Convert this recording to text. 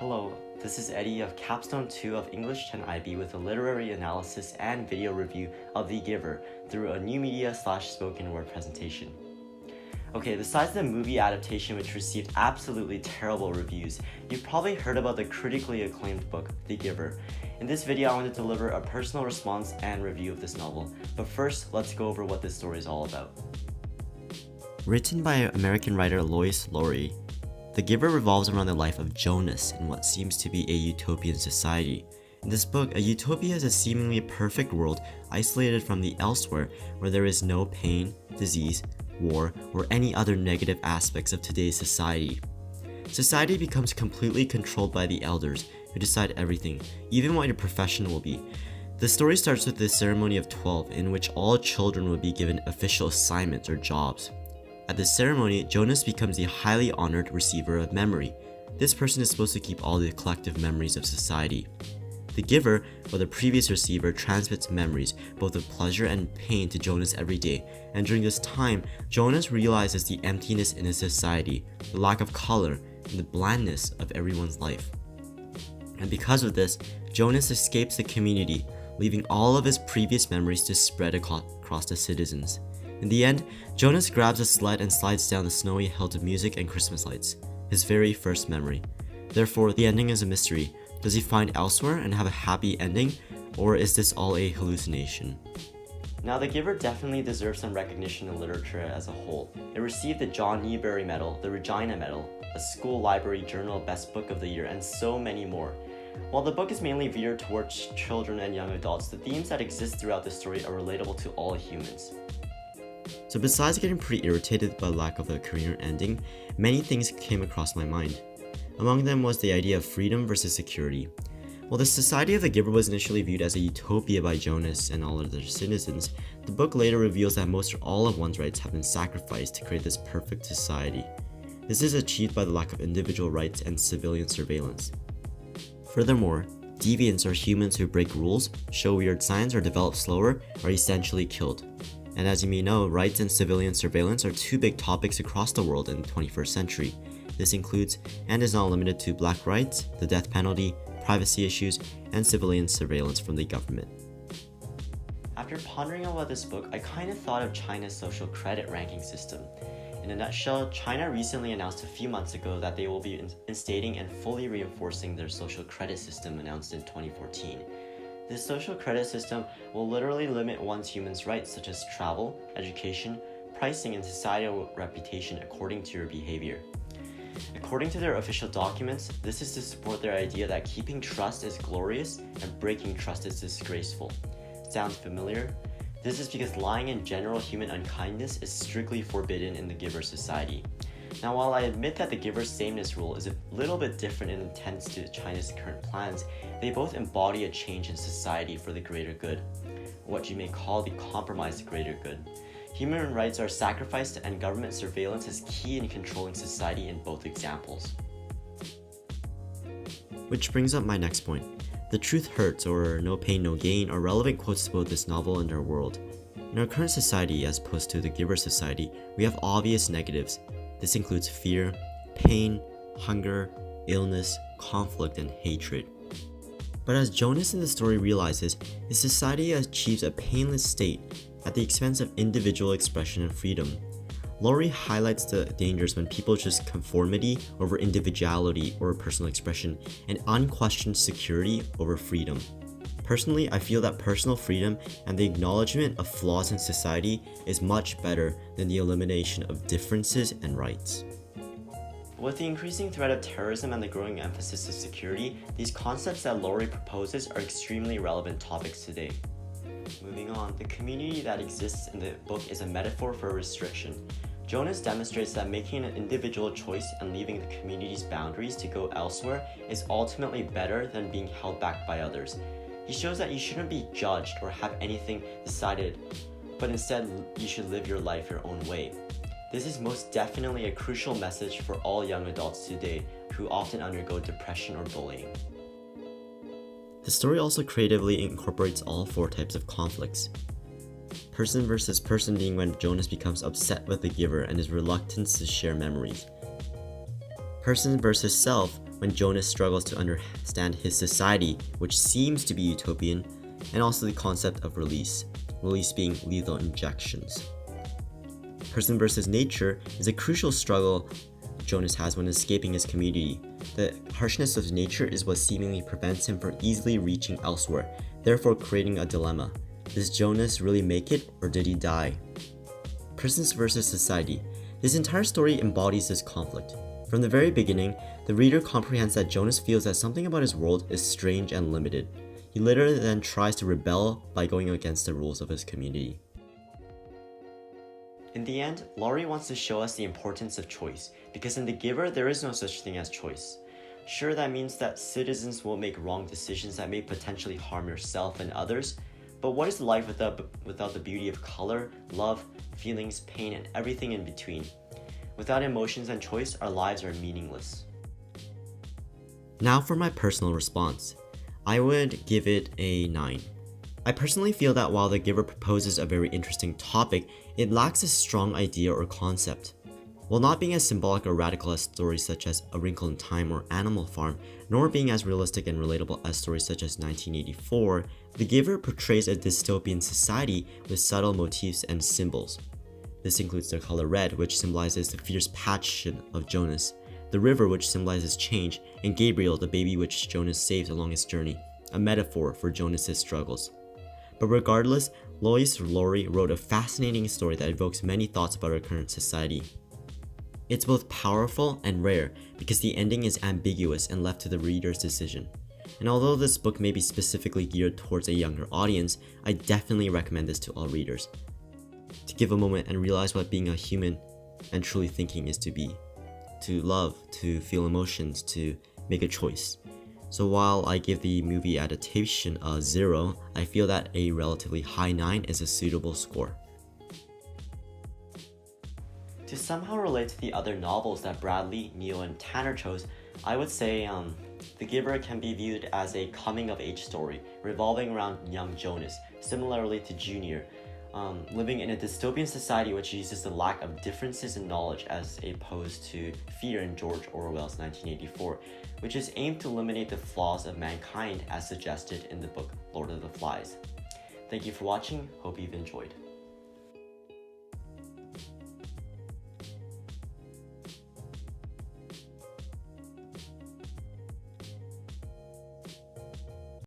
Hello, this is Eddy of Capstone 2 of English 10 IB with a literary analysis and video review of The Giver through a new media/spoken word presentation. Okay, besides the movie adaptation which received absolutely terrible reviews, you've probably heard about the critically acclaimed book, The Giver. In this video, I want to deliver a personal response and review of this novel, but first, let's go over what this story is all about. Written by American writer Lois Lowry, The Giver revolves around the life of Jonas in what seems to be a utopian society. In this book, a utopia is a seemingly perfect world isolated from the elsewhere where there is no pain, disease, war, or any other negative aspects of today's society. Society becomes completely controlled by the elders, who decide everything, even what your profession will be. The story starts with the ceremony of 12, in which all children will be given official assignments or jobs. At this ceremony, Jonas becomes the highly honored receiver of memory. This person is supposed to keep all the collective memories of society. The giver, or the previous receiver, transmits memories, both of pleasure and pain, to Jonas every day, and during this time, Jonas realizes the emptiness in his society, the lack of color, and the blandness of everyone's life. And because of this, Jonas escapes the community, leaving all of his previous memories to spread across the citizens. In the end, Jonas grabs a sled and slides down the snowy hill to music and Christmas lights, his very first memory. Therefore, the ending is a mystery. Does he find elsewhere and have a happy ending, or is this all a hallucination? Now, The Giver definitely deserves some recognition in literature as a whole. It received the John Newbery Medal, the Regina Medal, a School Library Journal Best Book of the Year, and so many more. While the book is mainly geared towards children and young adults, the themes that exist throughout the story are relatable to all humans. So besides getting pretty irritated by the lack of a coherent ending, many things came across my mind. Among them was the idea of freedom versus security. While the society of the Giver was initially viewed as a utopia by Jonas and all of their citizens, the book later reveals that most or all of one's rights have been sacrificed to create this perfect society. This is achieved by the lack of individual rights and civilian surveillance. Furthermore, deviants, or humans who break rules, show weird signs, or develop slower, are essentially killed. And as you may know, rights and civilian surveillance are two big topics across the world in the 21st century. This includes, and is not limited to, black rights, the death penalty, privacy issues, and civilian surveillance from the government. After pondering about this book, I kind of thought of China's social credit ranking system. In a nutshell, China recently announced a few months ago that they will be instating and fully reinforcing their social credit system announced in 2014. This social credit system will literally limit one's human rights such as travel, education, pricing, and societal reputation according to your behavior. According to their official documents, this is to support their idea that keeping trust is glorious and breaking trust is disgraceful. Sounds familiar? This is because lying and general human unkindness is strictly forbidden in the Giver society. Now, while I admit that the Giver's sameness rule is a little bit different in intent to China's current plans, they both embody a change in society for the greater good, what you may call the compromised greater good. Human rights are sacrificed and government surveillance is key in controlling society in both examples. Which brings up my next point. The truth hurts, or no pain, no gain, are relevant quotes to both this novel and our world. In our current society, as opposed to the Giver society, we have obvious negatives. This includes fear, pain, hunger, illness, conflict, and hatred. But as Jonas in the story realizes, his society achieves a painless state at the expense of individual expression and freedom. Lowry highlights the dangers when people choose conformity over individuality or personal expression, and unquestioned security over freedom. Personally, I feel that personal freedom and the acknowledgement of flaws in society is much better than the elimination of differences and rights. With the increasing threat of terrorism and the growing emphasis of security, these concepts that Lowry proposes are extremely relevant topics today. Moving on, the community that exists in the book is a metaphor for restriction. Jonas demonstrates that making an individual choice and leaving the community's boundaries to go elsewhere is ultimately better than being held back by others. He shows that you shouldn't be judged or have anything decided, but instead you should live your life your own way. This is most definitely a crucial message for all young adults today who often undergo depression or bullying. The story also creatively incorporates all four types of conflicts. Person versus person being when Jonas becomes upset with the Giver and his reluctance to share memories. Person versus self, when Jonas struggles to understand his society, which seems to be utopian, and also the concept of release being lethal injections. Person versus nature is a crucial struggle Jonas has when escaping his community. The harshness of nature is what seemingly prevents him from easily reaching elsewhere, therefore creating a dilemma. Does Jonas really make it, or did he die? Persons versus society. This entire story embodies this conflict. From the very beginning, the reader comprehends that Jonas feels that something about his world is strange and limited. He literally then tries to rebel by going against the rules of his community. In the end, Laurie wants to show us the importance of choice, because in The Giver, there is no such thing as choice. Sure, that means that citizens will make wrong decisions that may potentially harm yourself and others, but what is life without the beauty of color, love, feelings, pain, and everything in between? Without emotions and choice, our lives are meaningless. Now for my personal response. I would give it a 9. I personally feel that while The Giver proposes a very interesting topic, it lacks a strong idea or concept. While not being as symbolic or radical as stories such as A Wrinkle in Time or Animal Farm, nor being as realistic and relatable as stories such as 1984, The Giver portrays a dystopian society with subtle motifs and symbols. This includes the color red, which symbolizes the fierce passion of Jonas, the river, which symbolizes change, and Gabriel, the baby which Jonas saves along his journey, a metaphor for Jonas's struggles. But regardless, Laurie wrote a fascinating story that evokes many thoughts about our current society. It's both powerful and rare because the ending is ambiguous and left to the reader's decision. And although this book may be specifically geared towards a younger audience, I definitely recommend this to all readers. To give a moment and realize what being a human and truly thinking is to be. To love, to feel emotions, to make a choice. So while I give the movie adaptation a 0, I feel that a relatively high 9 is a suitable score. To somehow relate to the other novels that Bradley, Neil, and Tanner chose, I would say The Giver can be viewed as a coming-of-age story revolving around young Jonas, similarly to Junior, living in a dystopian society which uses the lack of differences in knowledge as opposed to fear in George Orwell's 1984, which is aimed to eliminate the flaws of mankind as suggested in the book Lord of the Flies. Thank you for watching, hope you've enjoyed.